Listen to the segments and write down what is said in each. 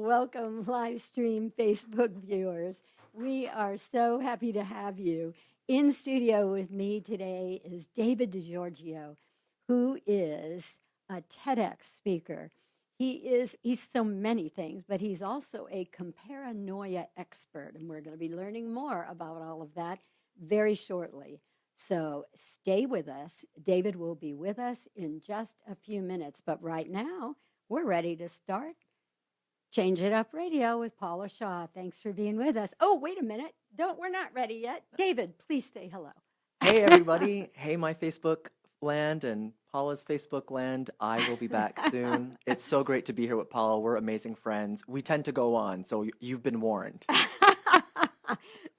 Welcome, live stream Facebook viewers. We are so happy to have you. In studio with me today is David Di Giorgio, who is a TEDx speaker. He's so many things, but he's also a comparanoia expert, and we're going to be learning more about all of that very shortly. So stay with us. David will be with us in just a few minutes, but right now we're ready to start Change It Up Radio with Paula Shaw. Thanks for being with us. Oh, wait a minute. We're not ready yet. David, please say hello. Hey, everybody. Hey, my Facebook land and Paula's Facebook land. I will be back soon. It's so great to be here with Paula. We're amazing friends. We tend to go on, so you've been warned.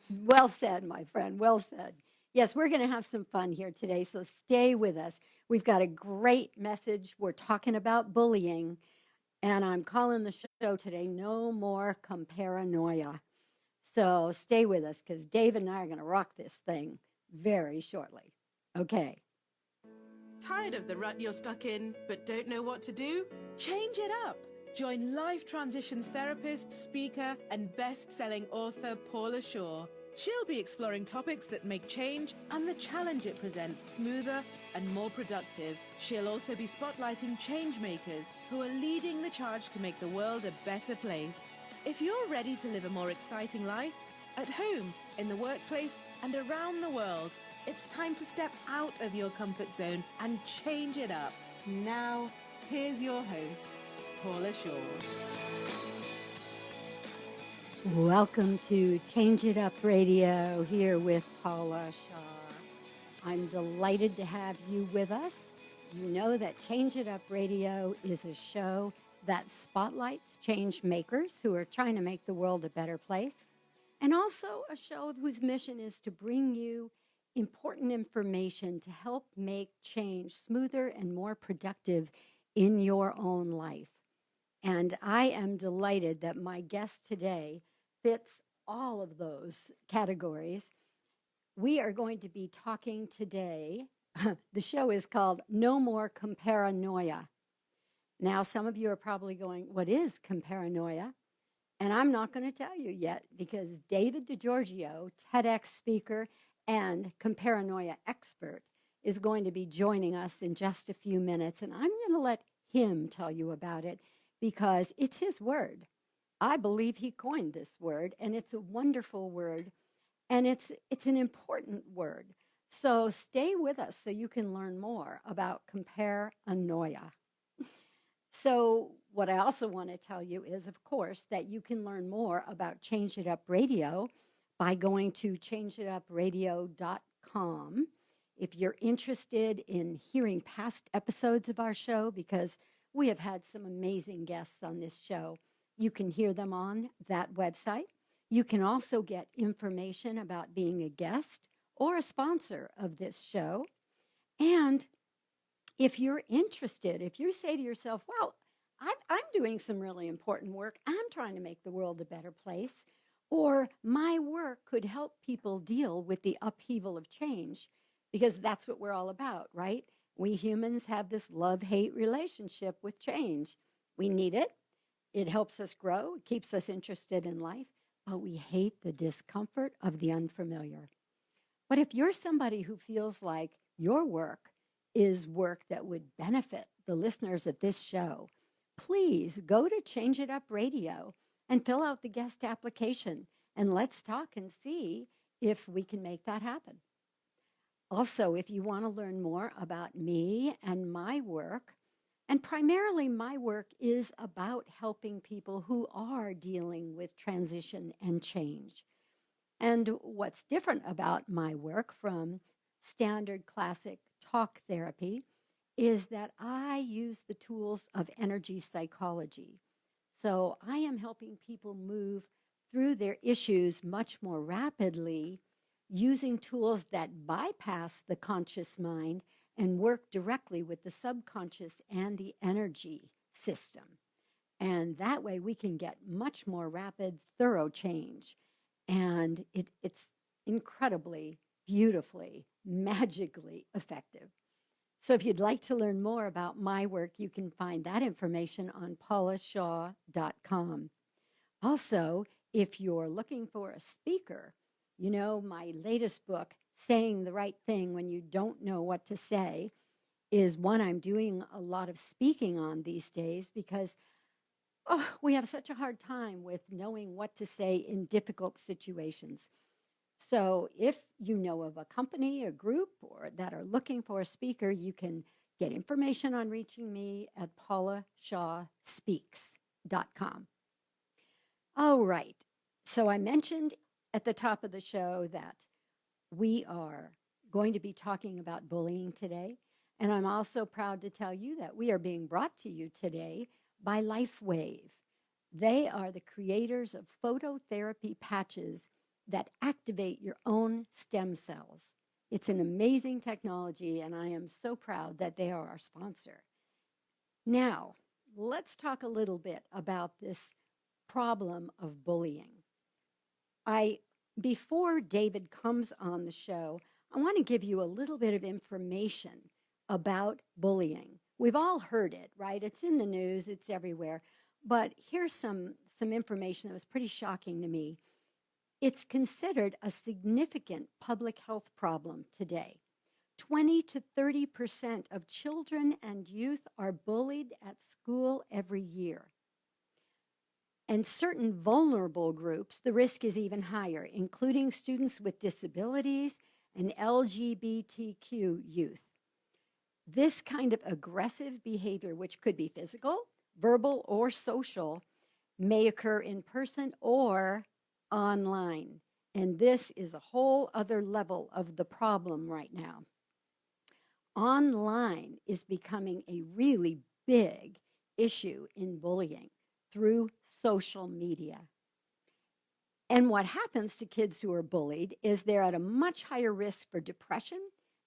Well said, my friend. Well said. Yes, we're going to have some fun here today, so stay with us. We've got a great message. We're talking about bullying. And I'm calling the show today, No More Comparanoia. So stay with us because Dave and I are going to rock this thing very shortly. Okay. Tired of the rut you're stuck in, but don't know what to do? Change it up. Join life transitions therapist, speaker, and best-selling author Paula Shaw. She'll be exploring topics that make change and the challenge it presents smoother and more productive. She'll also be spotlighting change makers who are leading the charge to make the world a better place. If you're ready to live a more exciting life, at home, in the workplace, and around the world, it's time to step out of your comfort zone and change it up. Now, here's your host, Paula Shaw. Welcome to Change It Up Radio here with Paula Shaw. I'm delighted to have you with us. You know that Change It Up Radio is a show that spotlights change makers who are trying to make the world a better place, and also a show whose mission is to bring you important information to help make change smoother and more productive in your own life. And I am delighted that my guest today fits all of those categories. We are going to be talking today. The show is called No More Comparanoia. Now, some of you are probably going, what is comparanoia? And I'm not going to tell you yet because David Di Giorgio, TEDx speaker and comparanoia expert, is going to be joining us in just a few minutes. And I'm going to let him tell you about it because it's his word. I believe he coined this word, and it's a wonderful word, and it's an important word. So stay with us so you can learn more about comparanoia. So what I also want to tell you is, of course, that you can learn more about Change It Up Radio by going to changeitupradio.com. If you're interested in hearing past episodes of our show, because we have had some amazing guests on this show, you can hear them on that website. You can also get information about being a guest or a sponsor of this show. And if you're interested, if you say to yourself, wow, I'm doing some really important work, I'm trying to make the world a better place, or my work could help people deal with the upheaval of change, because that's what we're all about, right? We humans have this love-hate relationship with change. We need it. It helps us grow, it keeps us interested in life, but we hate the discomfort of the unfamiliar. But if you're somebody who feels like your work is work that would benefit the listeners of this show, please go to Change It Up Radio and fill out the guest application, and let's talk and see if we can make that happen. Also, if you want to learn more about me and my work, and primarily my work is about helping people who are dealing with transition and change. And what's different about my work from standard classic talk therapy is that I use the tools of energy psychology. So I am helping people move through their issues much more rapidly using tools that bypass the conscious mind and work directly with the subconscious and the energy system. And that way we can get much more rapid, thorough change. And it's incredibly, beautifully, magically effective. So if you'd like to learn more about my work, you can find that information on paulashaw.com. Also, if you're looking for a speaker, you know, my latest book, Saying the Right Thing When You Don't Know What to Say, is one I'm doing a lot of speaking on these days because we have such a hard time with knowing what to say in difficult situations. So, if you know of a company, a group, or that are looking for a speaker, you can get information on reaching me at paulashawspeaks.com. All right. So, I mentioned at the top of the show that we are going to be talking about bullying today. And I'm also proud to tell you that we are being brought to you today by LifeWave. They are the creators of phototherapy patches that activate your own stem cells. It's an amazing technology, and I am so proud that they are our sponsor. Now, let's talk a little bit about this problem of bullying. Before David comes on the show, I want to give you a little bit of information about bullying. We've all heard it, right? It's in the news, it's everywhere. But here's some information that was pretty shocking to me. It's considered a significant public health problem today. 20 to 30% of children and youth are bullied at school every year. And certain vulnerable groups, the risk is even higher, including students with disabilities and LGBTQ youth. This kind of aggressive behavior, which could be physical, verbal, or social, may occur in person or online. And this is a whole other level of the problem right now. Online is becoming a really big issue in bullying through social media. And what happens to kids who are bullied is they're at a much higher risk for depression,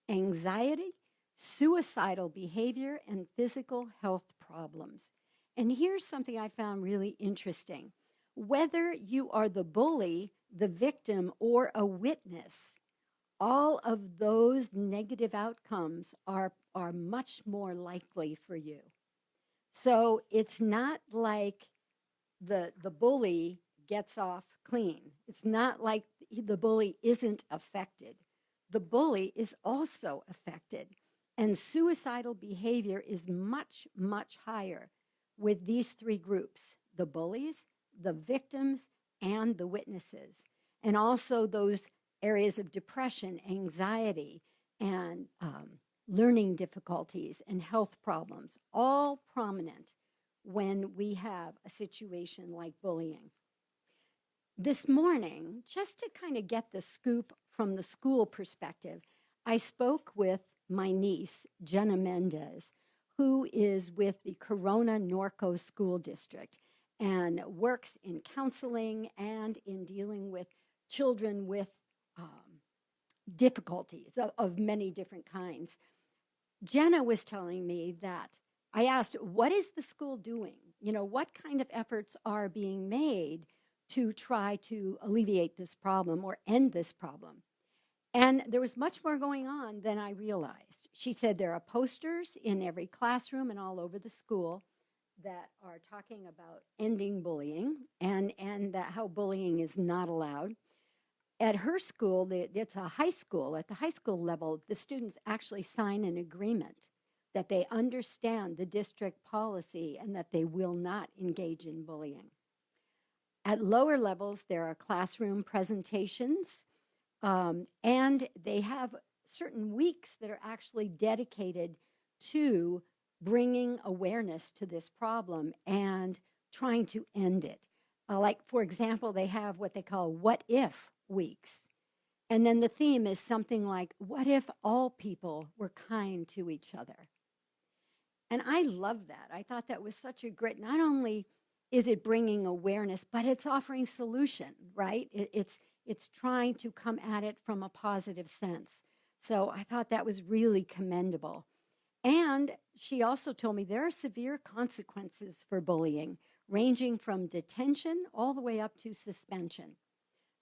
anxiety, suicidal behavior, and physical health problems. And here's something I found really interesting. Whether you are the bully, the victim, or a witness, all of those negative outcomes are much more likely for you. So it's not like the bully gets off clean. It's not like the bully isn't affected. The bully is also affected. And suicidal behavior is much, much higher with these three groups: the bullies, the victims, and the witnesses. And also those areas of depression, anxiety, and learning difficulties and health problems, all prominent when we have a situation like bullying. This morning, just to kind of get the scoop from the school perspective, I spoke with my niece, Jenna Mendez, who is with the Corona Norco School District and works in counseling and in dealing with children with difficulties of many different kinds. Jenna was telling me that I asked, what is the school doing? You know, what kind of efforts are being made to try to alleviate this problem or end this problem? And there was much more going on than I realized. She said there are posters in every classroom and all over the school that are talking about ending bullying and that how bullying is not allowed. At her school, it's a high school. At the high school level, the students actually sign an agreement that they understand the district policy and that they will not engage in bullying. At lower levels, there are classroom presentations, and they have certain weeks that are actually dedicated to bringing awareness to this problem and trying to end it. Like, for example, they have what they call what if weeks. And then the theme is something like, what if all people were kind to each other? And I love that. I thought that was such a great, not only is it bringing awareness, but it's offering solution, right? It's trying to come at it from a positive sense. So I thought that was really commendable. And she also told me there are severe consequences for bullying, ranging from detention all the way up to suspension.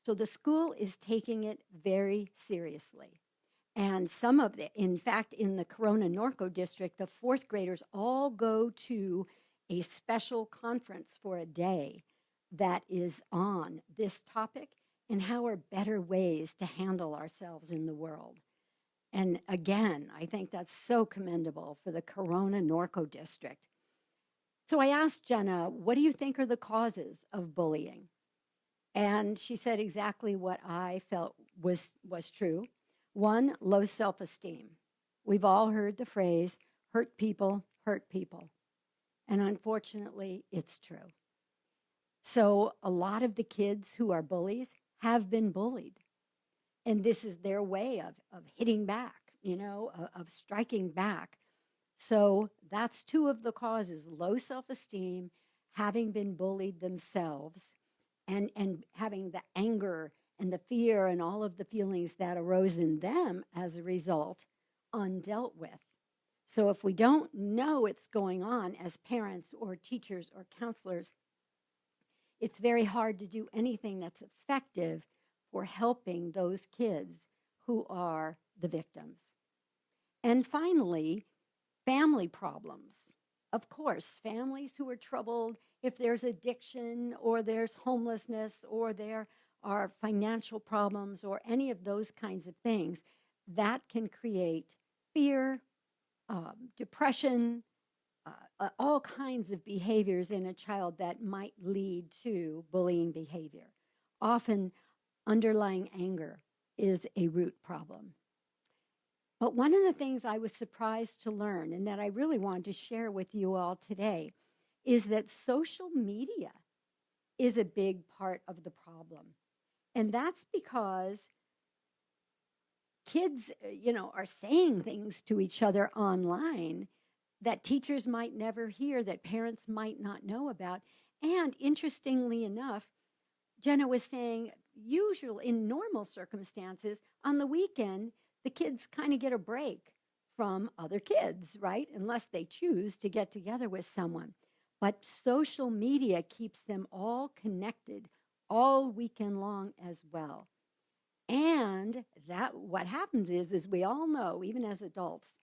So the school is taking it very seriously. And in fact, in the Corona Norco district, the fourth graders all go to a special conference for a day that is on this topic and how are better ways to handle ourselves in the world. And again, I think that's so commendable for the Corona Norco district. So I asked Jenna, what do you think are the causes of bullying? And she said exactly what I felt was true. One, low self-esteem. We've all heard the phrase, hurt people hurt people. And unfortunately, it's true. So a lot of the kids who are bullies have been bullied. And this is their way of hitting back, of striking back. So that's two of the causes, low self-esteem, having been bullied themselves, and having the anger and the fear and all of the feelings that arose in them as a result undealt with. So if we don't know what's going on as parents or teachers or counselors, it's very hard to do anything that's effective for helping those kids who are the victims. And finally, family problems. Of course, families who are troubled, if there's addiction or there's homelessness or there are financial problems or any of those kinds of things, that can create fear, depression, all kinds of behaviors in a child that might lead to bullying behavior. Often, underlying anger is a root problem. But one of the things I was surprised to learn, and that I really wanted to share with you all today, is that social media is a big part of the problem. And that's because kids, are saying things to each other online that teachers might never hear, that parents might not know about. And interestingly enough, Jenna was saying, usually in normal circumstances, on the weekend, the kids kind of get a break from other kids, right? Unless they choose to get together with someone. But social media keeps them all connected all weekend long as well. And that what happens is we all know, even as adults,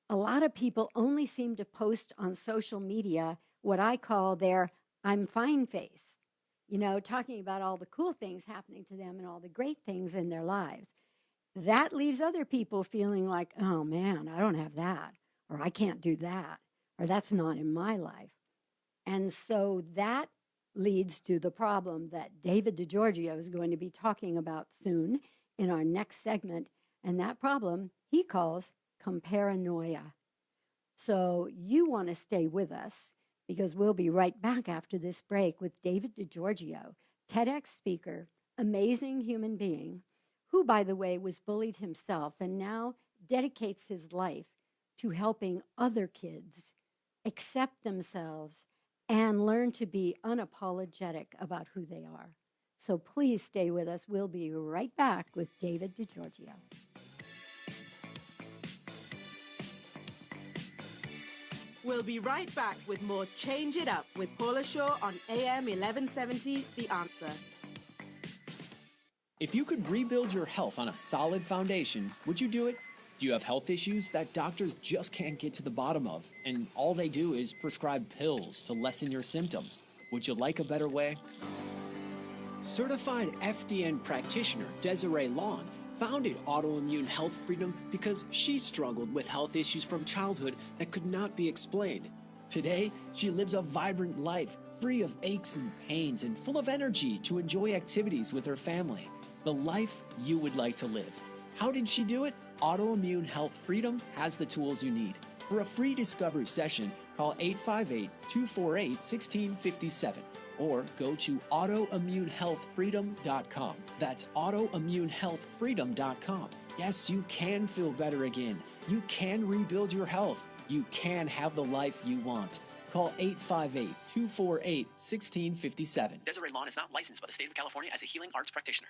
a lot of people only seem to post on social media what I call their I'm fine face, talking about all the cool things happening to them and all the great things in their lives. That leaves other people feeling like, oh man, I don't have that, or I can't do that, or that's not in my life. And so that leads to the problem that David Di Giorgio is going to be talking about soon in our next segment. And that problem he calls comparanoia. So you want to stay with us because we'll be right back after this break with David Di Giorgio, TEDx speaker, amazing human being, who, by the way, was bullied himself and now dedicates his life to helping other kids accept themselves and learn to be unapologetic about who they are. So please stay with us. We'll be right back with David Di Giorgio. We'll be right back with more Change It Up with Paula Shaw on AM 1170, The Answer. If you could rebuild your health on a solid foundation, would you do it? Do you have health issues that doctors just can't get to the bottom of, and all they do is prescribe pills to lessen your symptoms? Would you like a better way? Certified FDN practitioner Desiree Lawn founded Autoimmune Health Freedom because she struggled with health issues from childhood that could not be explained. Today, she lives a vibrant life, free of aches and pains and full of energy to enjoy activities with her family. The life you would like to live. How did she do it? Autoimmune Health Freedom has the tools you need. For a free discovery session, call 858-248-1657 or go to autoimmunehealthfreedom.com. That's autoimmunehealthfreedom.com. Yes, you can feel better again. You can rebuild your health. You can have the life you want. Call 858-248-1657. Desiree Lawn is not licensed by the state of California as a healing arts practitioner.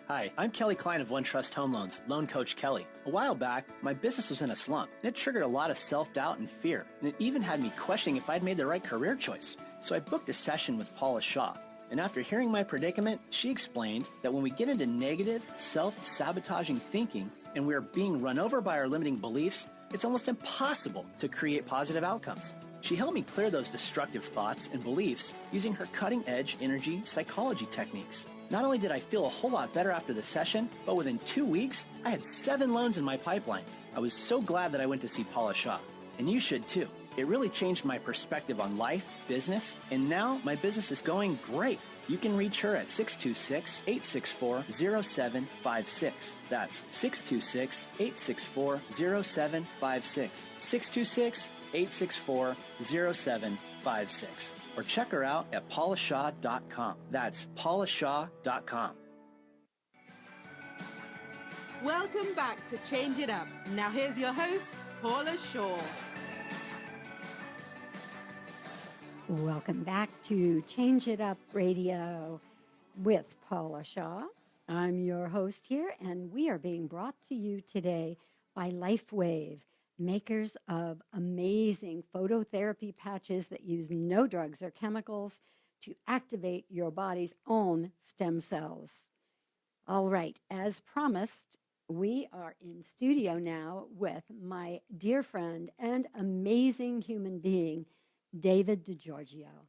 Hi, I'm Kelly Klein of One Trust Home Loans, Loan Coach Kelly. A while back, my business was in a slump, and it triggered a lot of self-doubt and fear, and it even had me questioning if I'd made the right career choice. So I booked a session with Paula Shaw, and after hearing my predicament, she explained that when we get into negative, self-sabotaging thinking, and we are being run over by our limiting beliefs, it's almost impossible to create positive outcomes. She helped me clear those destructive thoughts and beliefs using her cutting-edge energy psychology techniques. Not only did I feel a whole lot better after the session, but within 2 weeks, I had 7 loans in my pipeline. I was so glad that I went to see Paula Shaw. And you should too. It really changed my perspective on life, business, and now my business is going great. You can reach her at 626-864-0756. That's 626-864-0756. 626-864-0756. Or check her out at paulashaw.com. That's paulashaw.com. Welcome back to Change It Up. Now here's your host, Paula Shaw. Welcome back to Change It Up Radio with Paula Shaw. I'm your host here, and we are being brought to you today by LifeWave, makers of amazing phototherapy patches that use no drugs or chemicals to activate your body's own stem cells. All right, as promised, we are in studio now with my dear friend and amazing human being, Davide Di Giorgio.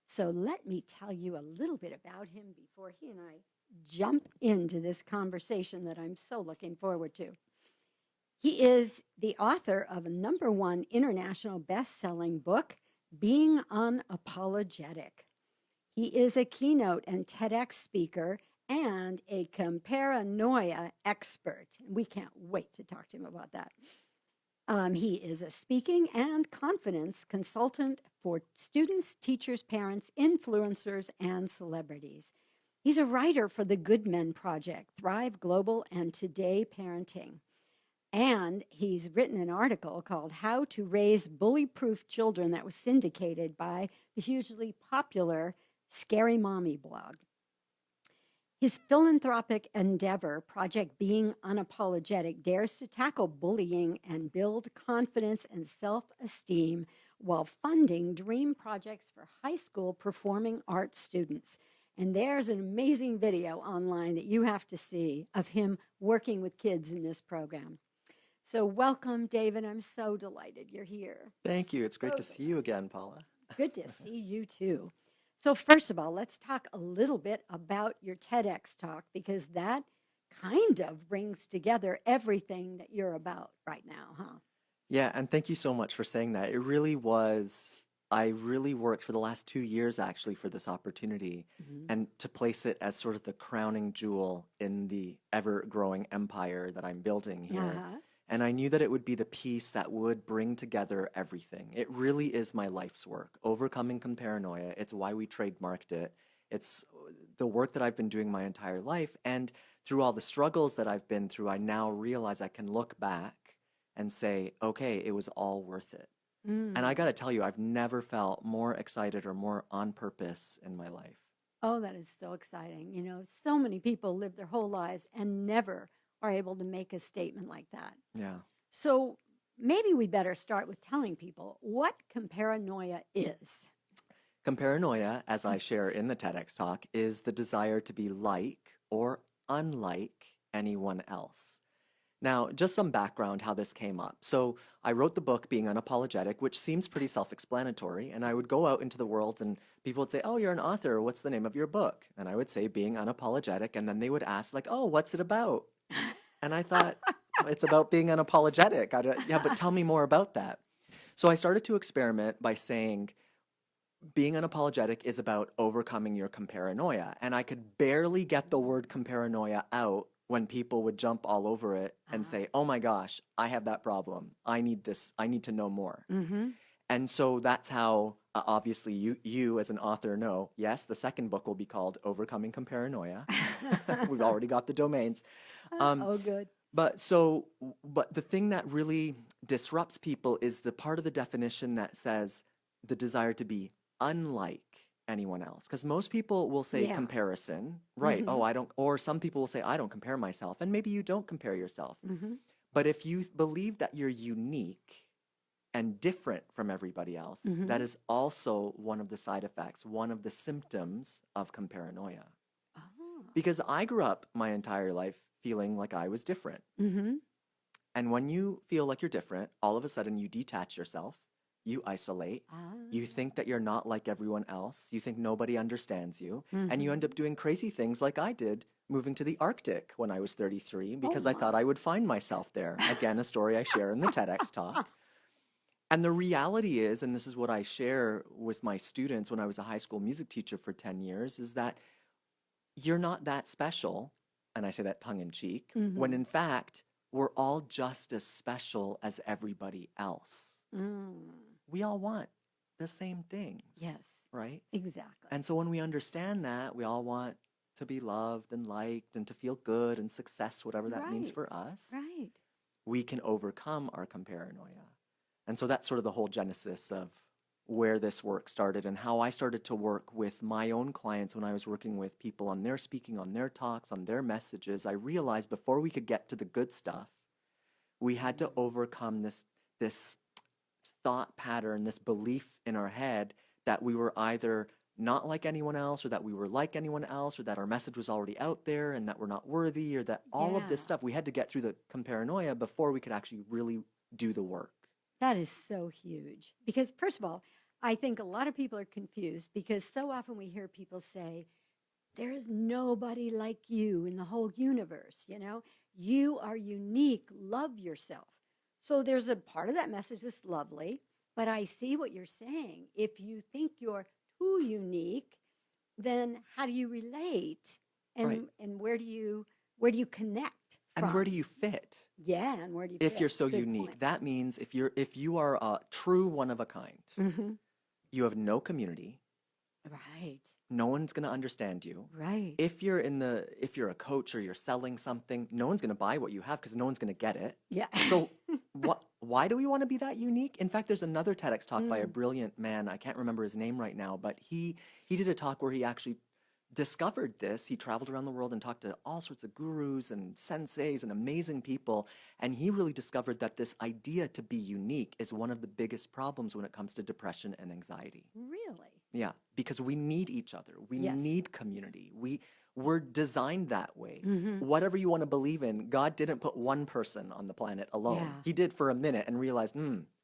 So let me tell you a little bit about him before he and I jump into this conversation that I'm so looking forward to. He is the author of a #1 international best-selling book, Being Unapologetic. He is a keynote and TEDx speaker and a Comparanoia expert. We can't wait to talk to him about that. He is a speaking and confidence consultant for students, teachers, parents, influencers, and celebrities. He's a writer for the Good Men Project, Thrive Global, and Today Parenting. And he's written an article called How to Raise Bully-Proof Children that was syndicated by the hugely popular Scary Mommy blog. His philanthropic endeavor, Project Being Unapologetic, dares to tackle bullying and build confidence and self-esteem while funding dream projects for high school performing arts students. And there's an amazing video online that you have to see of him working with kids in this program. So welcome, David. I'm so delighted you're here. Thank you. It's great to see you again, Paula. Good to see you too. So first of all, let's talk a little bit about your TEDx talk, because that kind of brings together everything that you're about right now, huh? Yeah, and thank you so much for saying that. It really was, I really worked for the last 2 years actually for this opportunity, and to place it as sort of the crowning jewel in the ever-growing empire that I'm building here. Uh-huh. And I knew that it would be the piece that would bring together everything. It really is my life's work. Overcoming Comparanoia, it's why we trademarked it. It's the work that I've been doing my entire life. And through all the struggles that I've been through, I now realize I can look back and say, okay, it was all worth it. And I got to tell you, I've never felt more excited or more on purpose in my life. Oh, that is so exciting. You know, so many people live their whole lives and never are able to make a statement like that. Yeah. So maybe we better start with telling people what Comparanoia is. Comparanoia, as I share in the TEDx talk, is the desire to be like or unlike anyone else. Now, just some background how this came up. So I wrote the book Being Unapologetic, which seems pretty self-explanatory, and I would go out into the world and people would say, oh, you're an author, what's the name of your book? And I would say Being Unapologetic, and then they would ask like, oh, what's it about? And I thought, it's about being unapologetic. Yeah, but tell me more about that. So I started to experiment by saying, being unapologetic is about overcoming your comparanoia. And I could barely get the word comparanoia out when people would jump all over it and say, oh my gosh, I have that problem. I need this. I need to know more. And so that's how, obviously, you as an author know, yes, the second book will be called Overcoming Comparanoia. We've already got the domains. Oh, good. But the thing that really disrupts people is the part of the definition that says the desire to be unlike anyone else. Because most people will say comparison, right? Oh, I don't, or some people will say, I don't compare myself. And maybe you don't compare yourself. But if you believe that you're unique and different from everybody else, that is also one of the side effects, one of the symptoms of comparanoia. Because I grew up my entire life feeling like I was different. And when you feel like you're different, all of a sudden you detach yourself, you isolate, Ah. you think that you're not like everyone else, you think nobody understands you, and Mm-hmm. you end up doing crazy things like I did, moving to the Arctic when I was 33 Oh because I thought my. I would find myself there. Again, a story I share in the TEDx talk. And the reality is, and this is what I share with my students when I was a high school music teacher for 10 years, is that you're not that special, and I say that tongue in cheek, when Mm-hmm. in fact, we're all just as special as everybody else. Mm. We all want the same things, Yes, right? exactly. And so when we understand that, we all want to be loved and liked and to feel good and success, whatever that means Right, for us, right. we can overcome our comparanoia. And so that's sort of the whole genesis of where this work started and how I started to work with my own clients when I was working with people on their speaking, on their talks, on their messages. I realized before we could get to the good stuff, we had to overcome this thought pattern, this belief in our head that we were either not like anyone else or that we were like anyone else or that our message was already out there and that we're not worthy or that all of this Yeah. stuff, we had to get through the comparanoia before we could actually really do the work. That is so huge. Because, first of all, I think a lot of people are confused because so often we hear people say, there is nobody like you in the whole universe. You are unique. Love yourself. So there's a part of that message that's lovely, but I see what you're saying. If you think you're too unique, then how do you relate? Right. And where do you connect And where do from? you fit? Yeah, and where do you If fit? you're so Good unique, point. that means if you are a true one of a kind, Mm-hmm. you have no community, Right, no one's going to understand you. right. If you're a coach or you're selling something, no one's going to buy what you have because no one's going to get it. Yeah. So why do we want to be that unique? In fact, there's another TEDx talk by a Mm. brilliant man. I can't remember his name right now, but he did a talk where he actually discovered this. He traveled around the world and talked to all sorts of gurus and senseis and amazing people. And he really discovered that this idea to be unique is one of the biggest problems when it comes to depression and anxiety. Really? Yeah, because we need each other. We Yes. need community. We're designed that way. Mm-hmm. Whatever you want to believe in, God didn't put one person on the planet alone. Yeah. He did for a minute and realized,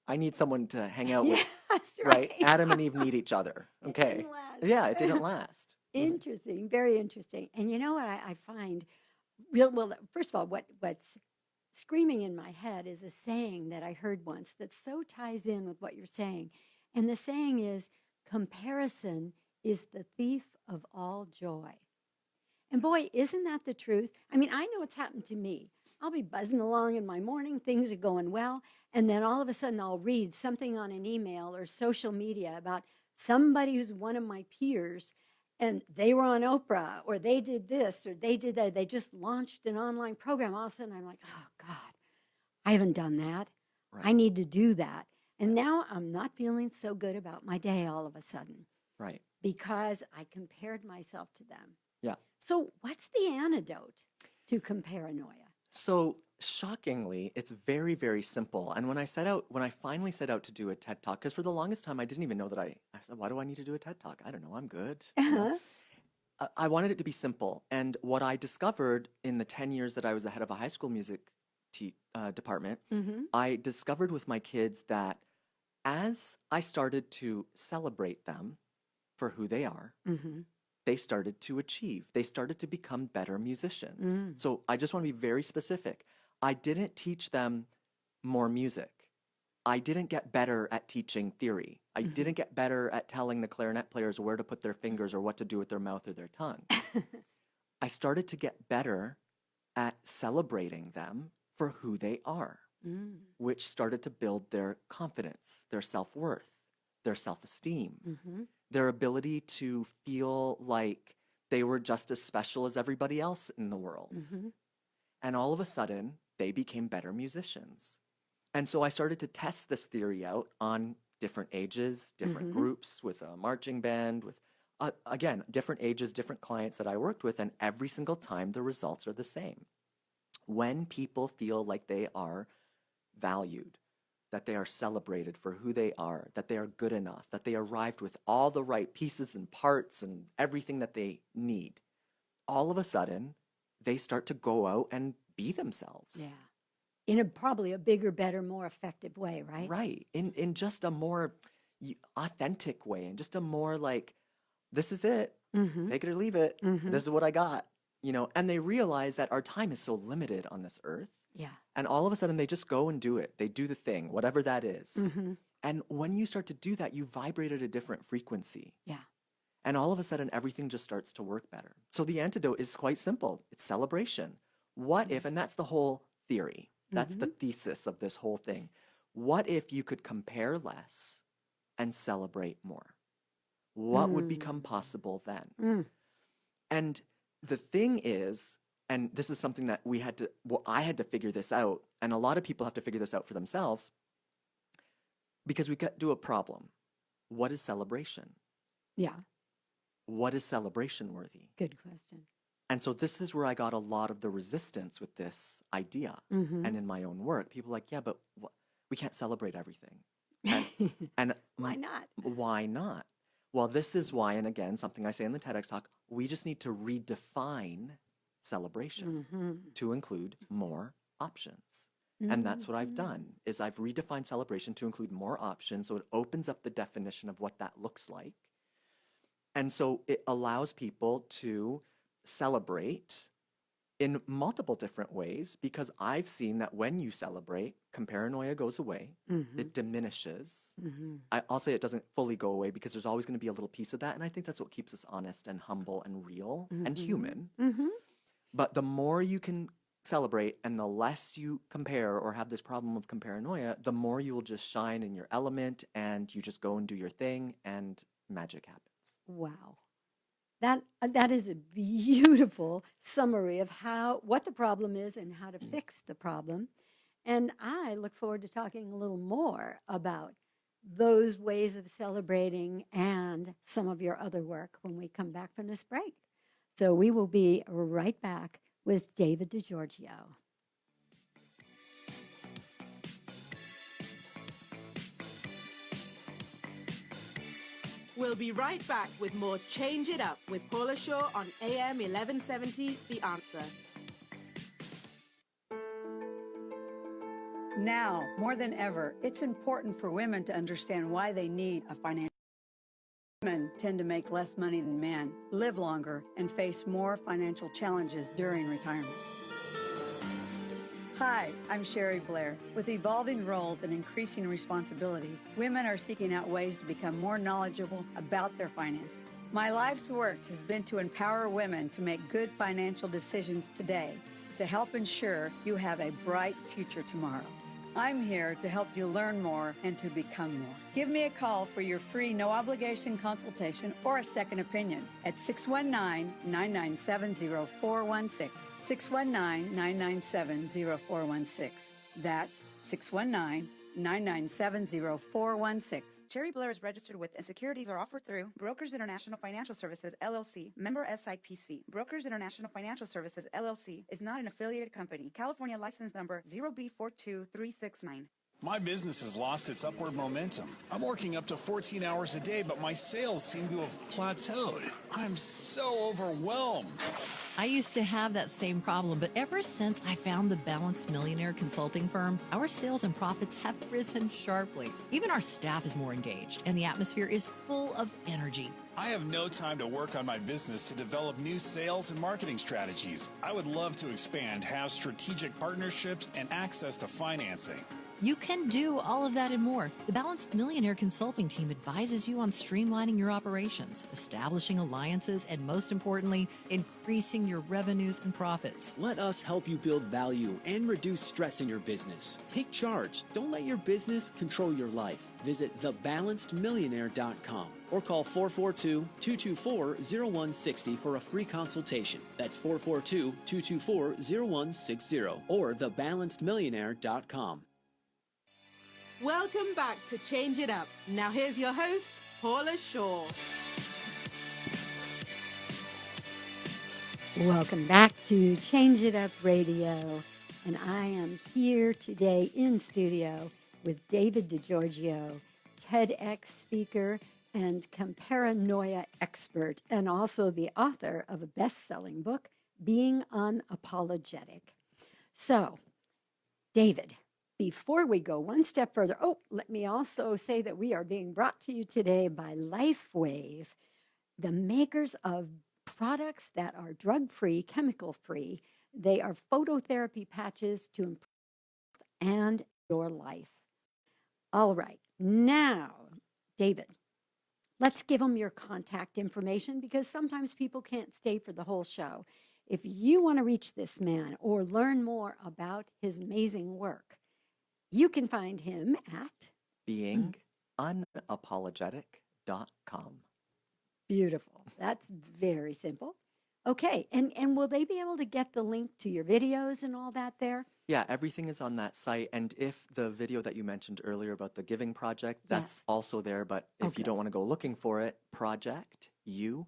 I need someone to hang out with, That's right? right. Adam and Eve need each other. It Okay. didn't last. Yeah, it didn't last. Interesting, very interesting. And you know what I find real well, first of all, what's screaming in my head is a saying that I heard once that so ties in with what you're saying. And the saying is, comparison is the thief of all joy. And boy, isn't that the truth? I mean, I know what's happened to me. I'll be buzzing along in my morning, things are going well, and then all of a sudden I'll read something on an email or social media about somebody who's one of my peers and they were on Oprah or they did this or they did that. They just launched an online program. All of a sudden I'm like, oh God, I haven't done that. Right. I need to do that. And now I'm not feeling so good about my day all of a sudden Right. because I compared myself to them. Yeah. So what's the antidote to comparanoia? So shockingly, it's very, very simple. And when I finally set out to do a TED Talk, because for the longest time, I didn't even know that I said, why do I need to do a TED Talk? I don't know, I'm good. I wanted it to be simple. And what I discovered in the 10 years that I was the head of a high school music department, Mm-hmm. I discovered with my kids that as I started to celebrate them for who they are, Mm-hmm. they started to achieve. They started to become better musicians. Mm. So I just want to be very specific. I didn't teach them more music. I didn't get better at teaching theory. I Mhm. didn't get better at telling the clarinet players where to put their fingers or what to do with their mouth or their tongue. I started to get better at celebrating them for who they are, Mm. which started to build their confidence, their self-worth, their self-esteem, Mm-hmm. their ability to feel like they were just as special as everybody else in the world. Mm-hmm. And all of a sudden, they became better musicians. And so I started to test this theory out on different ages, different Mhm. groups, with a marching band, with, again, different ages, different clients that I worked with. And every single time, the results are the same. When people feel like they are valued, that they are celebrated for who they are, that they are good enough, that they arrived with all the right pieces and parts and everything that they need, all of a sudden, they start to go out and be themselves. Yeah. in a probably a bigger, better, more effective way, right? Right. In just a more authentic way, and just a more like, this is it. Mm-hmm. Take it or leave it. Mm-hmm. This is what I got. And they realize that our time is so limited on this earth. Yeah. And all of a sudden they just go and do it. They do the thing, whatever that is. Mm-hmm. And when you start to do that, you vibrate at a different frequency. Yeah. And all of a sudden, everything just starts to work better. So the antidote is quite simple. It's celebration. What if, and that's the whole theory. That's the thesis of this whole thing. What if you could compare less and celebrate more? What would become possible then? Mm. And the thing is, and this is something that I had to figure this out, and a lot of people have to figure this out for themselves, because we got to a problem. What is celebration? Yeah. What is celebration worthy? Good question. And so this is where I got a lot of the resistance with this idea. Mm-hmm. And in my own work, people are like, yeah, but we can't celebrate everything. And Why not? Why not? Well, this is why, and again, something I say in the TEDx talk, we just need to redefine celebration to include more options. And that's what I've done, is I've redefined celebration to include more options. So it opens up the definition of what that looks like. And so it allows people to celebrate in multiple different ways, because I've seen that when you celebrate, comparanoia goes away. It diminishes. I'll say it doesn't fully go away, because there's always going to be a little piece of that. And I think that's what keeps us honest and humble and real and human. But the more you can celebrate and the less you compare or have this problem of comparanoia, the more you will just shine in your element, and you just go and do your thing, and magic happens. Wow. That is a beautiful summary of what the problem is and how to fix the problem. And I look forward to talking a little more about those ways of celebrating and some of your other work when we come back from this break. So we will be right back with David Di Giorgio. We'll be right back with more Change It Up with Paula Shaw on AM 1170, The Answer. Now, more than ever, it's important for women to understand why they need a financial. Women tend to make less money than men, live longer, and face more financial challenges during retirement. Hi, I'm Sherry Blair. With evolving roles and increasing responsibilities, women are seeking out ways to become more knowledgeable about their finances. My life's work has been to empower women to make good financial decisions today to help ensure you have a bright future tomorrow. I'm here to help you learn more and to become more. Give me a call for your free no-obligation consultation or a second opinion at 619-997-0416. 619-997-0416. That's 619-997-0416. Sherry Blair is registered with, and securities are offered through Brokers International Financial Services, LLC, member SIPC. Brokers International Financial Services, LLC is not an affiliated company. California license number 0B42369. My business has lost its upward momentum. I'm working up to 14 hours a day, but my sales seem to have plateaued. I'm so overwhelmed. I used to have that same problem, but ever since I found the Balanced Millionaire consulting firm, our sales and profits have risen sharply. Even our staff is more engaged, and the atmosphere is full of energy. I have no time to work on my business to develop new sales and marketing strategies. I would love to expand, have strategic partnerships, and access to financing. You can do all of that and more. The Balanced Millionaire Consulting Team advises you on streamlining your operations, establishing alliances, and most importantly, increasing your revenues and profits. Let us help you build value and reduce stress in your business. Take charge. Don't let your business control your life. Visit thebalancedmillionaire.com or call 442-224-0160 for a free consultation. That's 442-224-0160 or thebalancedmillionaire.com. Welcome back to Change It Up. Now here's your host, Paula Shaw. Welcome back to Change It Up Radio. And I am here today in studio with David Di Giorgio, TEDx speaker and Comparanoia expert, and also the author of a best-selling book, Being Unapologetic. So, David, before we go one step further, let me also say that we are being brought to you today by LifeWave, the makers of products that are drug-free, chemical-free. They are phototherapy patches to improve and your life. All right, now, David, let's give them your contact information because sometimes people can't stay for the whole show. If you want to reach this man or learn more about his amazing work, you can find him at beingunapologetic.com. Beautiful. That's very simple. Okay, and will they be able to get the link to your videos and all that there? Yeah, everything is on that site. And if the video that you mentioned earlier about the giving project, that's Yes. also there. But if you don't want to go looking for it, Project You.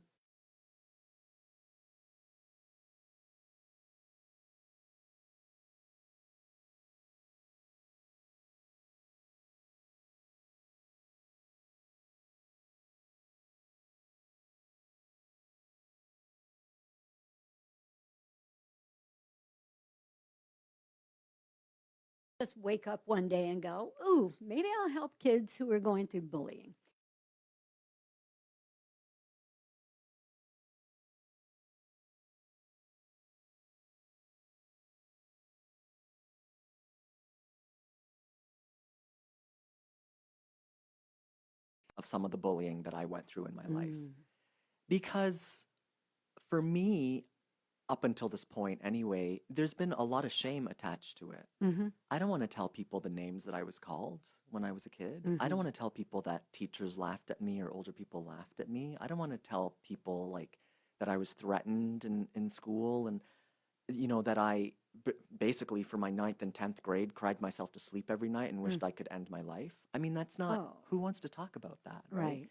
Just wake up one day and go, ooh, maybe I'll help kids who are going through bullying. Of some of the bullying that I went through in my life. Because for me, up until this point anyway, there's been a lot of shame attached to it. I don't want to tell people the names that I was called when I was a kid. I don't want to tell people that teachers laughed at me or older people laughed at me. I don't want to tell people like that I was threatened in school and, you know, that I basically for my 9th and 10th grade cried myself to sleep every night and wished I could end my life. I mean, that's not, who wants to talk about that, right?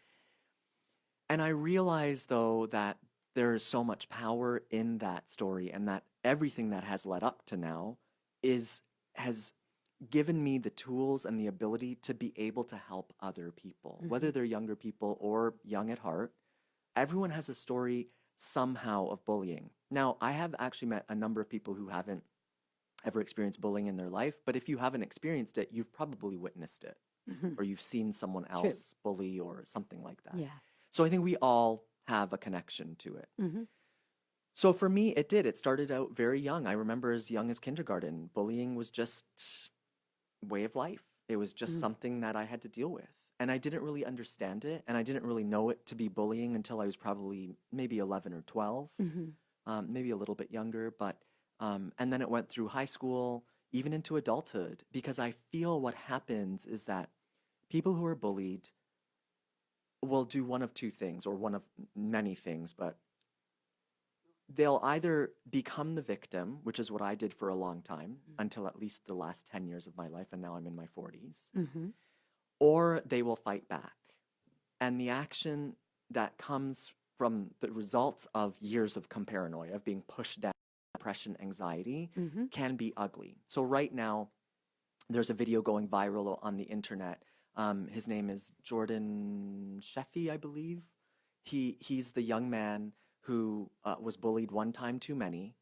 And I realize though that there is so much power in that story and that everything that has led up to now has given me the tools and the ability to be able to help other people, whether they're younger people or young at heart. Everyone has a story somehow of bullying. Now, I have actually met a number of people who haven't ever experienced bullying in their life, but if you haven't experienced it, you've probably witnessed it or you've seen someone else bully or something like that. So I think we all have a connection to it. So for me, it started out very young. I remember as young as kindergarten, bullying was just way of life. It was just something that I had to deal with. And I didn't really understand it. And I didn't really know it to be bullying until I was probably maybe 11 or 12, maybe a little bit younger. But and then it went through high school, even into adulthood, because I feel what happens is that people who are bullied will do one of two things, or one of many things, but they'll either become the victim, which is what I did for a long time, until at least the last 10 years of my life, and now I'm in my 40s, or they will fight back. And the action that comes from the results of years of comparanoia, of being pushed down, depression, anxiety, can be ugly. So right now, there's a video going viral on the internet. His name is Jordan Sheffy, I believe. He's the young man who was bullied one time too many,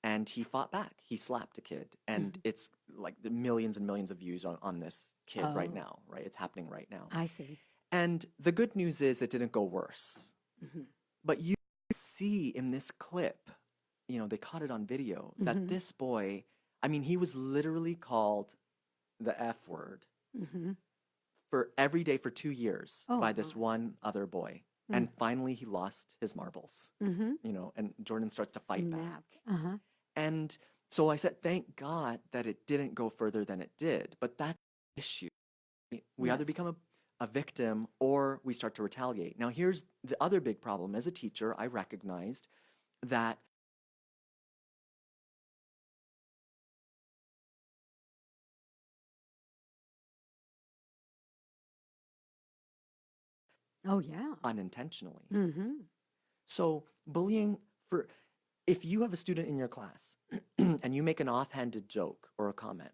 and he fought back. He slapped a kid, and it's like the millions and millions of views on this kid right now, right? It's happening right now. I see. And the good news is it didn't go worse. But you see in this clip, you know, they caught it on video, that this boy, I mean, he was literally called the F word for every day for 2 years by this one other boy. And finally he lost his marbles, you know, and Jordan starts to fight back. And so I said, thank God that it didn't go further than it did. But that's the issue. Right? We either become a victim or we start to retaliate. Now, here's the other big problem. As a teacher, I recognized that unintentionally. So bullying, if you have a student in your class and you make an offhanded joke or a comment,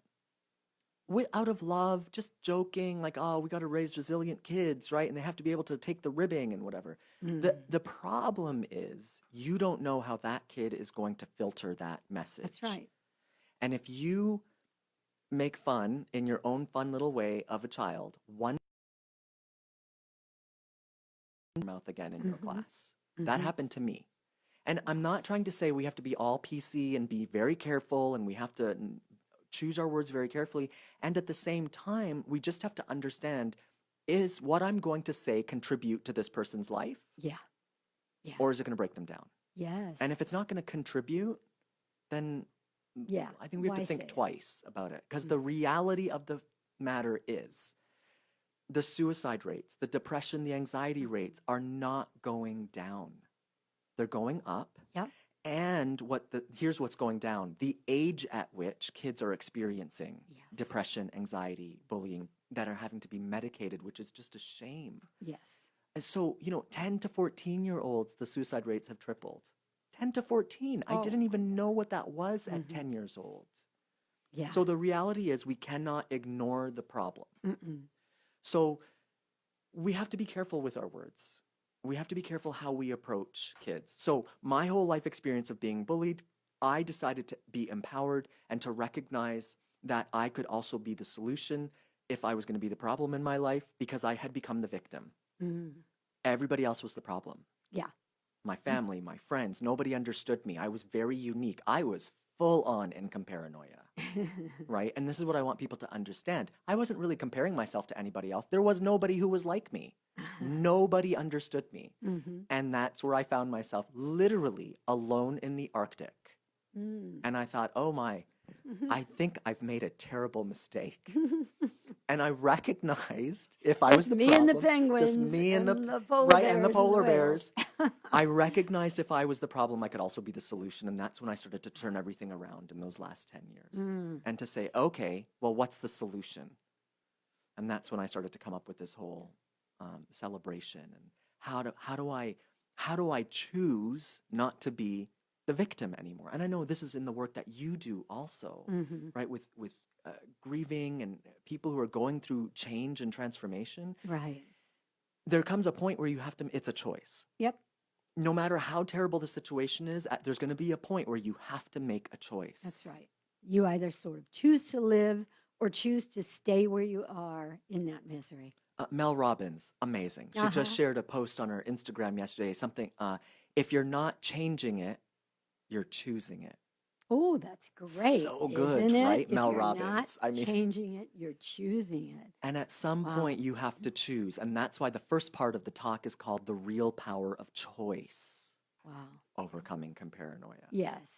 out of love, just joking, like, oh, we got to raise resilient kids, right? And they have to be able to take the ribbing and whatever. The problem is you don't know how that kid is going to filter that message. That's right. And if you make fun in your own fun little way of a child, one mouth again in your class. That happened to me. And I'm not trying to say we have to be all PC and be very careful and we have to choose our words very carefully. And at the same time, we just have to understand, is what I'm going to say contribute to this person's life? Yeah. Yeah. Or is it going to break them down? Yes. And if it's not going to contribute, then yeah, I think we have why to think say it? twice about it. Because the reality of the matter is the suicide rates, the depression, the anxiety rates are not going down. They're going up. Yep. And here's what's going down. The age at which kids are experiencing depression, anxiety, bullying that are having to be medicated, which is just a shame. Yes. And so, 10 to 14-year-olds, the suicide rates have tripled. 10 to 14. I didn't even know what that was at 10 years old. Yeah. So the reality is we cannot ignore the problem. So we have to be careful with our words. We have to be careful how we approach kids. So my whole life experience of being bullied, I decided to be empowered and to recognize that I could also be the solution if I was going to be the problem in my life, because I had become the victim. Everybody else was the problem. Yeah. My family, my friends, nobody understood me. I was very unique. I was full on in comparanoia, right? And this is what I want people to understand. I wasn't really comparing myself to anybody else. There was nobody who was like me. Nobody understood me. And that's where I found myself literally alone in the Arctic. And I thought, oh my, I think I've made a terrible mistake. And I recognized if I was the me problem, and the penguins, just me and the polar right bears and the polar whales. bears. I recognized if I was the problem, I could also be the solution, and that's when I started to turn everything around in those last 10 years, and to say, okay, well, what's the solution? And that's when I started to come up with this whole celebration and how do I choose not to be the victim anymore? And I know this is in the work that you do also, right? With grieving and people who are going through change and transformation. Right. There comes a point where you have to, it's a choice. Yep. No matter how terrible the situation is, there's going to be a point where you have to make a choice. That's right. You either sort of choose to live or choose to stay where you are in that misery. Mel Robbins, amazing. She just shared a post on her Instagram yesterday, something, if you're not changing it, you're choosing it. Oh, that's great. So good, isn't it? right? If Mel you're Robbins. Not changing it, you're choosing it. And at some point, you have to choose. And that's why the first part of the talk is called The Real Power of Choice. Wow. Overcoming Comparanoia. Yes.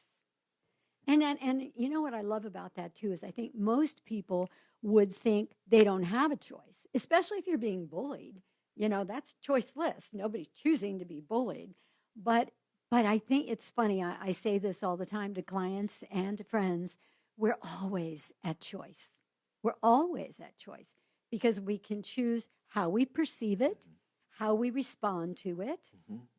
And you know what I love about that, too, is I think most people would think they don't have a choice, especially if you're being bullied. That's choiceless. Nobody's choosing to be bullied. But I think it's funny. I say this all the time to clients and to friends. We're always at choice. We're always at choice because we can choose how we perceive it, how we respond to it,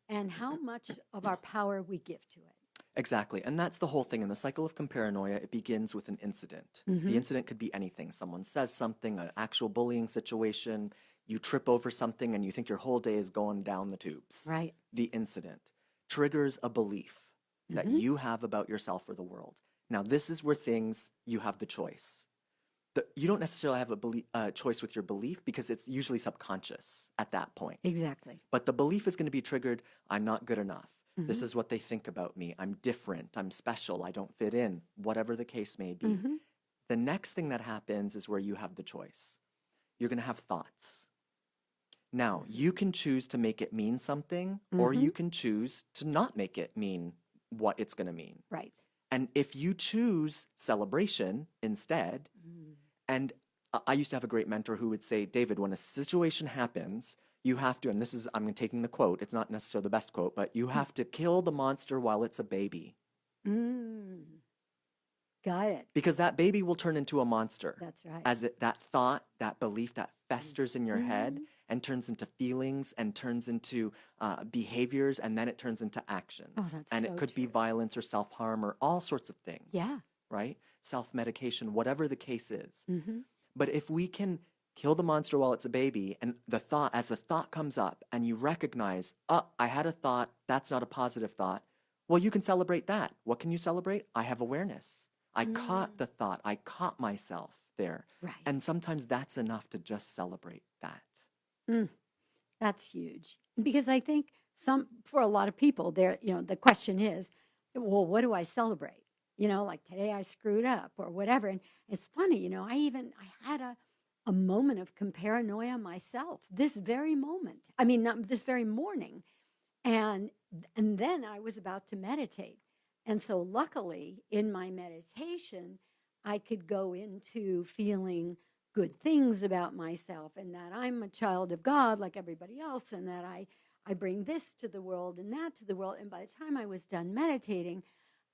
and how much of our power we give to it. Exactly. And that's the whole thing. In the cycle of comparanoia, it begins with an incident. The incident could be anything. Someone says something, an actual bullying situation, you trip over something and you think your whole day is going down the tubes. Right. The incident triggers a belief that you have about yourself or the world. Now, this is where you have the choice. You don't necessarily have a choice with your belief because it's usually subconscious at that point. Exactly. But the belief is going to be triggered, I'm not good enough. This is what they think about me. I'm different. I'm special. I don't fit in, whatever the case may be. The next thing that happens is where you have the choice. You're going to have thoughts. Now, you can choose to make it mean something, or you can choose to not make it mean what it's going to mean. Right. And if you choose celebration instead, and I used to have a great mentor who would say, David, when a situation happens, you have to, and this is, I'm taking the quote, it's not necessarily the best quote, but you have to kill the monster while it's a baby. Got it. Because that baby will turn into a monster. That's right. As that thought, that belief, that festers in your head and turns into feelings and turns into behaviors, and then it turns into actions. Oh, that's and so it could be violence or self-harm or all sorts of things. Yeah. Right? Self-medication, whatever the case is. But if we can kill the monster while it's a baby, and as the thought comes up and you recognize, I had a thought, that's not a positive thought, well, you can celebrate that. What can you celebrate? I have awareness. I caught the thought. I caught myself. there. Right. And sometimes that's enough to just celebrate that. Mm, that's huge. Because I think for a lot of people, the question is, well, what do I celebrate? Like today I screwed up or whatever. And it's funny, I had a moment of comparanoia myself this very moment. I mean, not this very morning. And then I was about to meditate. And so luckily in my meditation, I could go into feeling good things about myself and that I'm a child of God like everybody else and that I bring this to the world and that to the world. And by the time I was done meditating,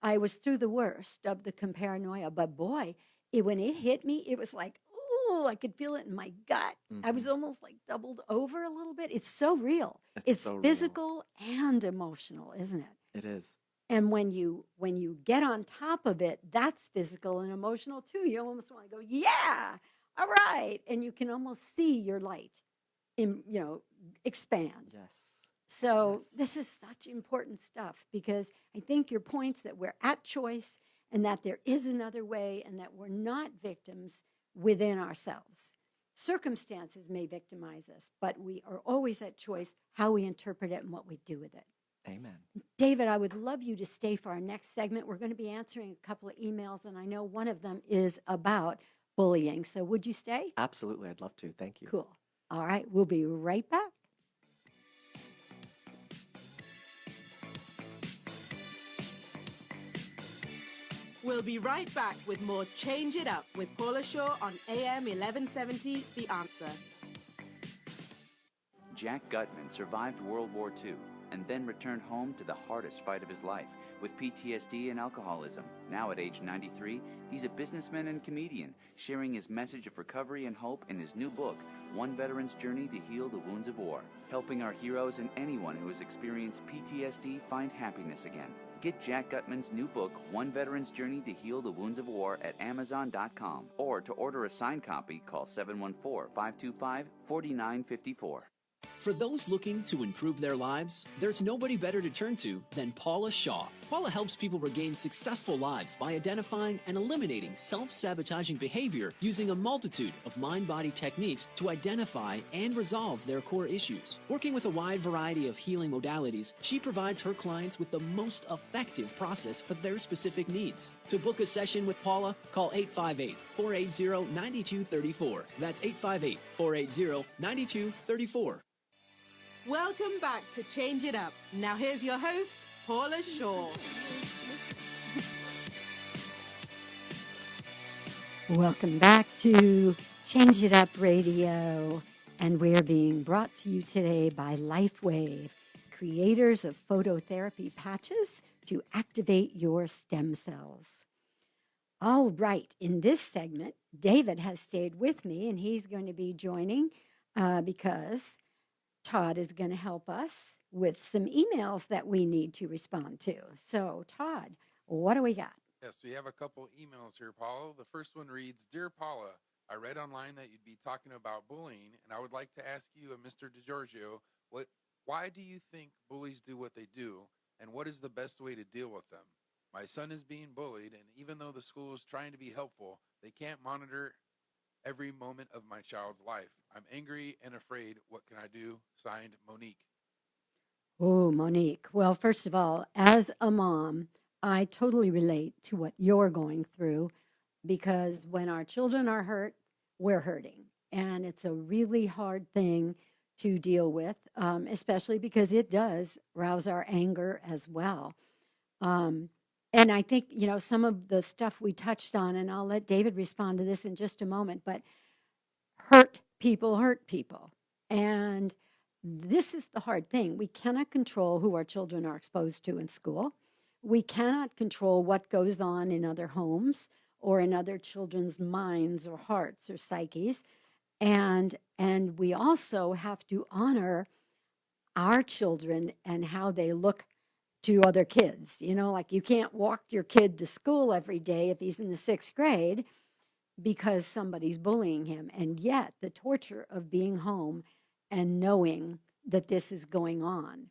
I was through the worst of the comparanoia. But boy, when it hit me, it was like, oh, I could feel it in my gut. I was almost like doubled over a little bit. It's so real. It's so real. physical and emotional, isn't it? It is. And when you get on top of it, that's physical and emotional too. You almost want to go, yeah, all right. And you can almost see your light expand. Yes. So this is such important stuff because I think your points that we're at choice and that there is another way and that we're not victims within ourselves. Circumstances may victimize us, but we are always at choice how we interpret it and what we do with it. Amen. David, I would love you to stay for our next segment. We're going to be answering a couple of emails, and I know one of them is about bullying. So would you stay? Absolutely. I'd love to. Thank you. Cool. All right. We'll be right back. We'll be right back with more Change It Up with Paula Shaw on AM 1170, The Answer. Jack Gutman survived World War II and then returned home to the hardest fight of his life with PTSD and alcoholism. Now at age 93, he's a businessman and comedian, sharing his message of recovery and hope in his new book, One Veteran's Journey to Heal the Wounds of War, helping our heroes and anyone who has experienced PTSD find happiness again. Get Jack Gutman's new book, One Veteran's Journey to Heal the Wounds of War at Amazon.com. Or to order a signed copy, call 714-525-4954. For those looking to improve their lives, there's nobody better to turn to than Paula Shaw. Paula helps people regain successful lives by identifying and eliminating self-sabotaging behavior using a multitude of mind-body techniques to identify and resolve their core issues. Working with a wide variety of healing modalities, she provides her clients with the most effective process for their specific needs. To book a session with Paula, call 858-480-9234. That's 858-480-9234. Welcome back to Change It Up. Now here's your host, Paula Shaw. Welcome back to Change It Up Radio. And we're being brought to you today by LifeWave, creators of phototherapy patches to activate your stem cells. All right, in this segment, David has stayed with me, and he's going to be joining because Todd is going to help us with some emails that we need to respond to. So, Todd, what do we got? Yes, we have a couple emails here, Paula. The first one reads, Dear Paula, I read online that you'd be talking about bullying, and I would like to ask you, Mr. Di Giorgio, why do you think bullies do what they do, and what is the best way to deal with them? My son is being bullied, and even though the school is trying to be helpful, they can't monitor every moment of my child's life. I'm angry and afraid. What can I do? Signed, Monique. Oh, Monique. Well, first of all, as a mom, I totally relate to what you're going through because when our children are hurt, we're hurting. And it's a really hard thing to deal with, especially because it does rouse our anger as well. And I think, some of the stuff we touched on, and I'll let David respond to this in just a moment, but hurt people. And this is the hard thing. We cannot control who our children are exposed to in school. We cannot control what goes on in other homes or in other children's minds or hearts or psyches. And we also have to honor our children and how they look to other kids. Like you can't walk your kid to school every day if he's in the 6th grade because somebody's bullying him. And yet the torture of being home and knowing that this is going on.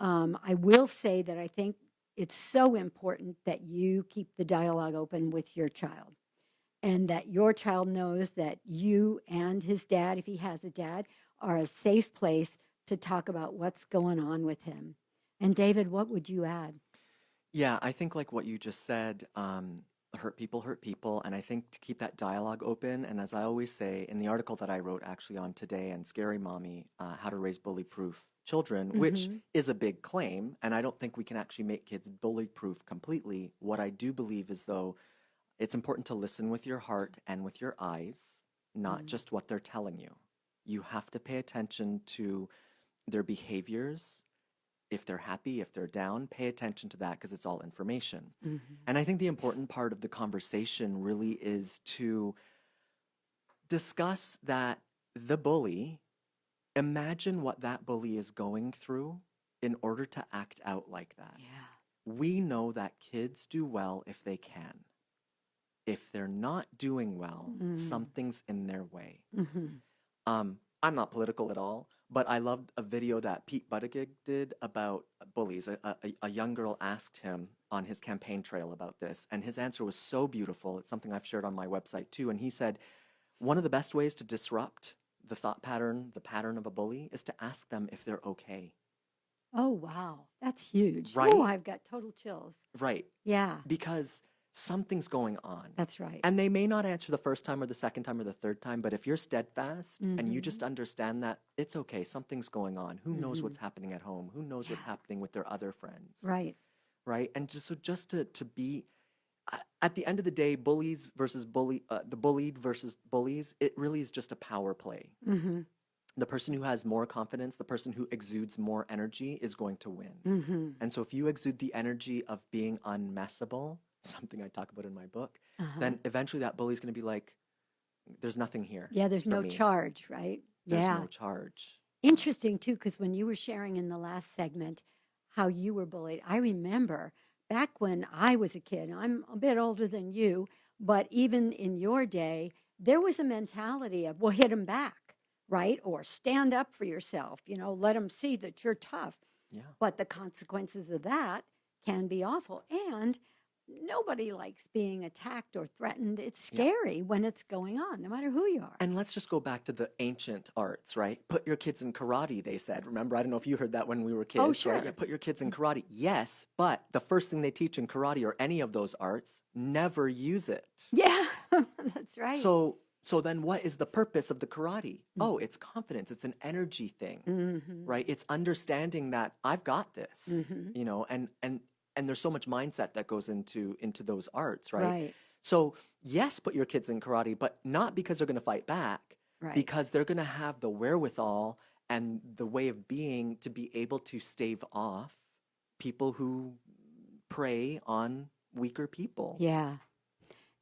I will say that I think it's so important that you keep the dialogue open with your child and that your child knows that you and his dad, if he has a dad, are a safe place to talk about what's going on with him. And David, what would you add? Yeah, I think like what you just said, hurt people. And I think to keep that dialogue open, and as I always say in the article that I wrote actually on Today and Scary Mommy, How to Raise Bully-Proof Children, which is a big claim, and I don't think we can actually make kids bully-proof completely. What I do believe is, though, it's important to listen with your heart and with your eyes, not just what they're telling you. You have to pay attention to their behaviors. If they're happy, if they're down, pay attention to that because it's all information. And I think the important part of the conversation really is to discuss that the bully, imagine what that bully is going through in order to act out like that. Yeah. We know that kids do well if they can. If they're not doing well, something's in their way. I'm not political at all, but I loved a video that Pete Buttigieg did about bullies. A young girl asked him on his campaign trail about this, and his answer was so beautiful. It's something I've shared on my website too. And he said, one of the best ways to disrupt the thought pattern, the pattern of a bully, is to ask them if they're okay. Oh, wow. That's huge. Right? Oh, I've got total chills. Right. Yeah. Because something's going on. That's right. And they may not answer the first time or the second time or the third time, but if you're steadfast and you just understand that it's okay, something's going on. Who knows what's happening at home? Who knows what's happening with their other friends? Right. Right? And just to be, at the end of the day, bullies versus the bullied versus bullies, it really is just a power play. The person who has more confidence, the person who exudes more energy is going to win. And so if you exude the energy of being unmessable, something I talk about in my book, then eventually that bully's going to be like, there's nothing here. Yeah, there's for no me. charge, right? There's Yeah. no charge. Interesting, too, because when you were sharing in the last segment how you were bullied, I remember back when I was a kid, I'm a bit older than you, but even in your day, there was a mentality of, well, hit them back, right? Or stand up for yourself, let them see that you're tough. Yeah. But the consequences of that can be awful. And nobody likes being attacked or threatened. It's scary when it's going on, no matter who you are. And let's just go back to the ancient arts, right? Put your kids in karate, they said. Remember, I don't know if you heard that when we were kids. Oh, sure. Right? Yeah, put your kids in karate. Yes, but the first thing they teach in karate or any of those arts, never use it. Yeah, that's right. So then what is the purpose of the karate? Oh, it's confidence. It's an energy thing, right? It's understanding that I've got this, and there's so much mindset that goes into those arts, right? Right. So yes, put your kids in karate, but not because they're going to fight back, Right. because they're going to have the wherewithal and the way of being to be able to stave off people who prey on weaker people. Yeah.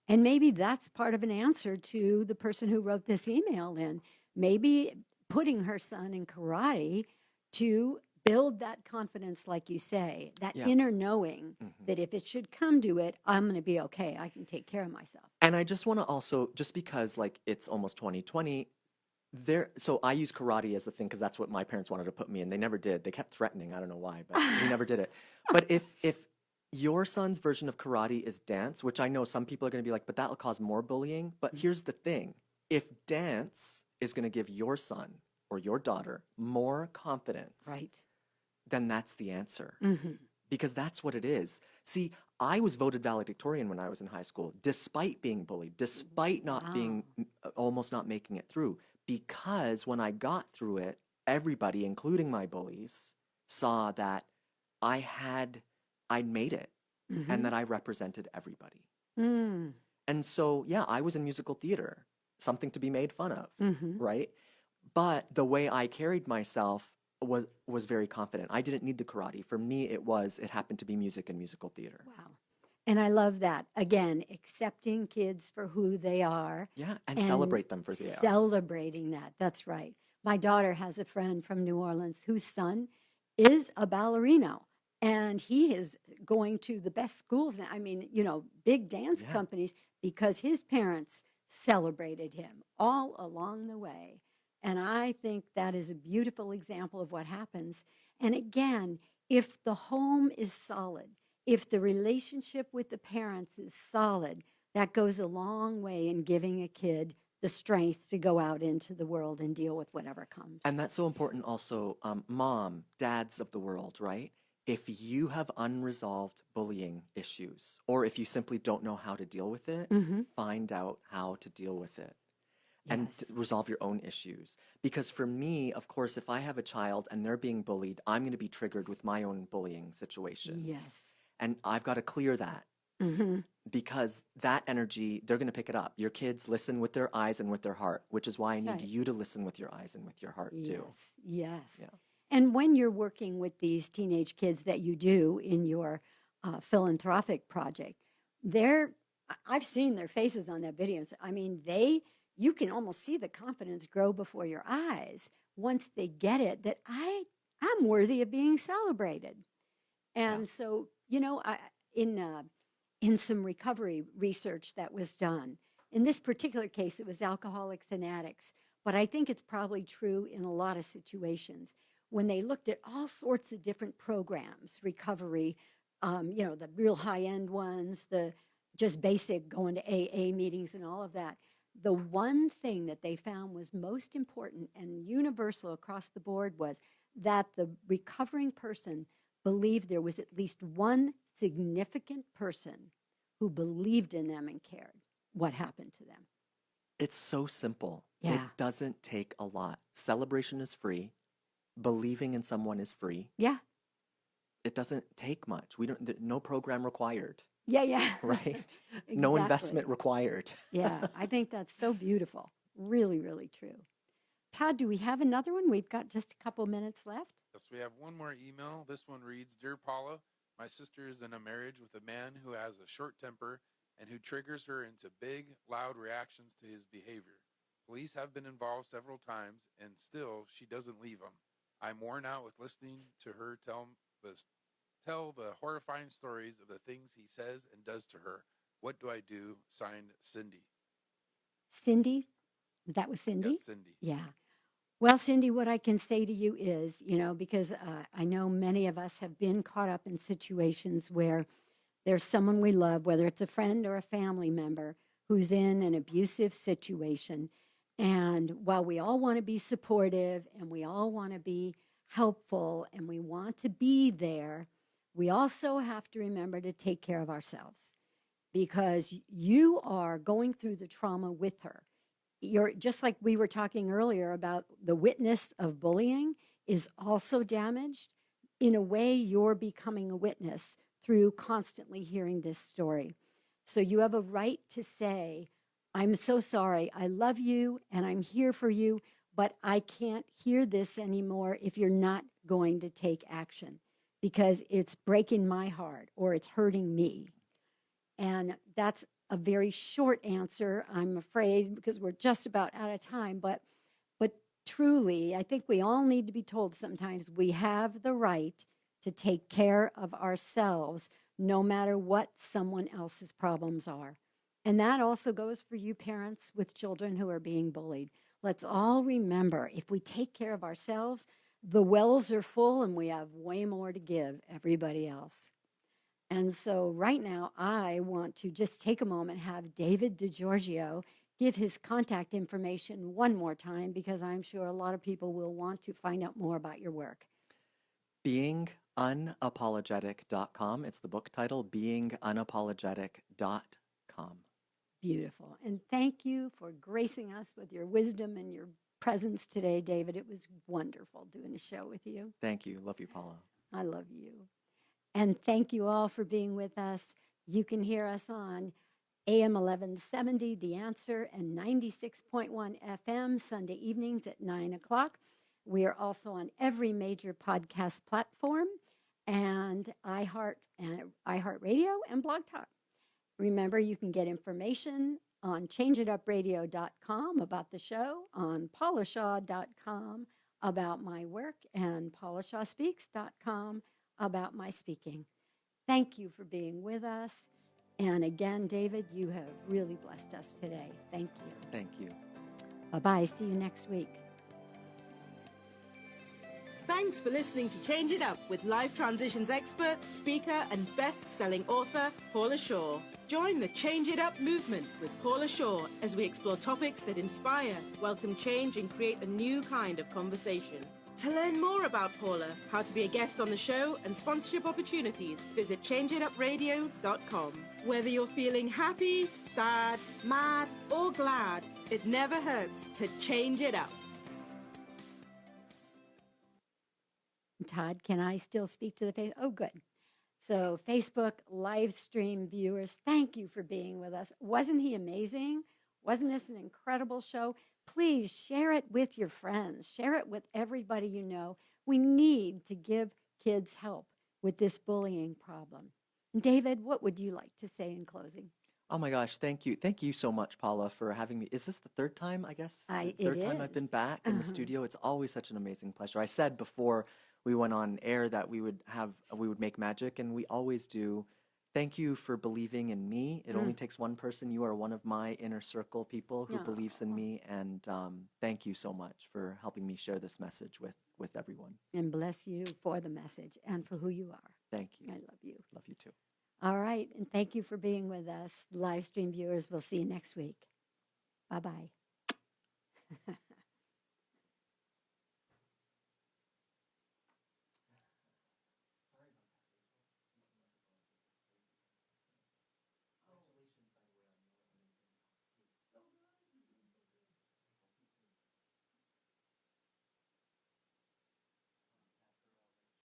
And maybe that's part of an answer to the person who wrote this email in. Maybe putting her son in karate to build that confidence, like you say, that inner knowing that if it should come to it, I'm going to be okay. I can take care of myself. And I just want to also, just because like it's almost 2020, so I use karate as the thing because that's what my parents wanted to put me in. They never did. They kept threatening. I don't know why, but we never did it. But if your son's version of karate is dance, which I know some people are going to be like, but that'll cause more bullying. But here's the thing. If dance is going to give your son or your daughter more confidence, Right. then that's the answer. Because that's what it is. See, I was voted valedictorian when I was in high school, despite being bullied, despite not being, almost not making it through. Because when I got through it, everybody, including my bullies, saw that I'd made it and that I represented everybody. And so, yeah, I was in musical theater, something to be made fun of, right? But the way I carried myself was very confident. I didn't need the karate. For me, it happened to be music and musical theater. Wow. And I love that. Again, accepting kids for who they are. Yeah, and celebrate them for who they are. Celebrating that. That's right. My daughter has a friend from New Orleans whose son is a ballerino. And he is going to the best schools now. I mean, big dance companies because his parents celebrated him all along the way. And I think that is a beautiful example of what happens. And again, if the home is solid, if the relationship with the parents is solid, That goes a long way in giving a kid the strength to go out into the world and deal with whatever comes. And that's so important also, mom, dads of the world, right? If you have unresolved bullying issues, or if you simply don't know how to deal with it, find out how to deal with it and resolve your own issues. Because for me, of course, if I have a child and they're being bullied, I'm going to be triggered with my own bullying situations. Yes. And I've got to clear that. Because that energy, they're going to pick it up. Your kids listen with their eyes and with their heart, which is why I need you to listen with your eyes and with your heart too. Yes. Yeah. And when you're working with these teenage kids that you do in your philanthropic project, I've seen their faces on that video. I mean, you can almost see the confidence grow before your eyes once they get it that I'm worthy of being celebrated. And so, in some recovery research that was done, in this particular case, it was alcoholics and addicts, but I think it's probably true in a lot of situations. When they looked at all sorts of different programs, recovery, the real high-end ones, the just basic going to AA meetings and all of that, the one thing that they found was most important and universal across the board was that the recovering person believed there was at least one significant person who believed in them and cared what happened to them. It's so simple. Yeah. It doesn't take a lot. Celebration is free. Believing in someone is free. Yeah. It doesn't take much. No program required. Yeah. Right? No investment required. Yeah, I think that's so beautiful. Really, really true. Todd, do we have another one? We've got just a couple minutes left. Yes, we have one more email. This one reads, Dear Paula, my sister is in a marriage with a man who has a short temper and who triggers her into big, loud reactions to his behavior. Police have been involved several times, and still she doesn't leave him. I'm worn out with listening to her tell the horrifying stories of the things he says and does to her. What do I do? Signed, Cindy. Cindy? That was Cindy? Yes, Cindy. Yeah. Well, Cindy, what I can say to you is, because I know many of us have been caught up in situations where there's someone we love, whether it's a friend or a family member, who's in an abusive situation. And while we all want to be supportive and we all want to be helpful and we want to be there, we also have to remember to take care of ourselves because you are going through the trauma with her. You're just like we were talking earlier about the witness of bullying is also damaged. In a way, you're becoming a witness through constantly hearing this story. So you have a right to say, I'm so sorry. I love you and I'm here for you, but I can't hear this anymore if you're not going to take action because it's breaking my heart or it's hurting me. And that's a very short answer, I'm afraid, because we're just about out of time. But truly, I think we all need to be told sometimes we have the right to take care of ourselves no matter what someone else's problems are. And that also goes for you parents with children who are being bullied. Let's all remember, if we take care of ourselves, the wells are full and we have way more to give everybody else. And so right now, I want to just take a moment, have David Di Giorgio give his contact information one more time, because I'm sure a lot of people will want to find out more about your work. BeingUnapologetic.com. It's the book title, BeingUnapologetic.com. Beautiful. And thank you for gracing us with your wisdom and your presence today, David. It was wonderful doing a show with you. Thank you. Love you, Paula. I love you. And thank you all for being with us. You can hear us on AM 1170, The Answer, and 96.1 FM Sunday evenings at 9 o'clock. We are also on every major podcast platform and iHeartRadio and Blog Talk. Remember, you can get information on changeitupradio.com about the show, on paulashaw.com about my work, and paulashawspeaks.com about my speaking. Thank you for being with us. And again, David, you have really blessed us today. Thank you. Thank you. Bye-bye. See you next week. Thanks for listening to Change It Up with life transitions expert, speaker, and best-selling author, Paula Shaw. Join the Change It Up movement with Paula Shaw as we explore topics that inspire, welcome change, and create a new kind of conversation. To learn more about Paula, how to be a guest on the show, and sponsorship opportunities, visit changeitupradio.com. Whether you're feeling happy, sad, mad, or glad, it never hurts to change it up. Todd, can I still speak to the face? Oh, good. So Facebook live stream viewers, thank you for being with us. Wasn't he amazing? Wasn't this an incredible show? Please share it with your friends. Share it with everybody you know. We need to give kids help with this bullying problem. David, what would you like to say in closing? Oh my gosh, thank you. Thank you so much, Paula, for having me. Is this the third time, I guess? Third time I've been back in the studio. It's always such an amazing pleasure. I said before we went on air that we would make magic, and we always do. Thank you for believing in me. It only takes one person. You are one of my inner circle people who believes in me, and thank you so much for helping me share this message with everyone. And bless you for the message and for who you are. Thank you. I love you. Love you too. All right, and thank you for being with us. Live stream viewers, we'll see you next week. Bye-bye.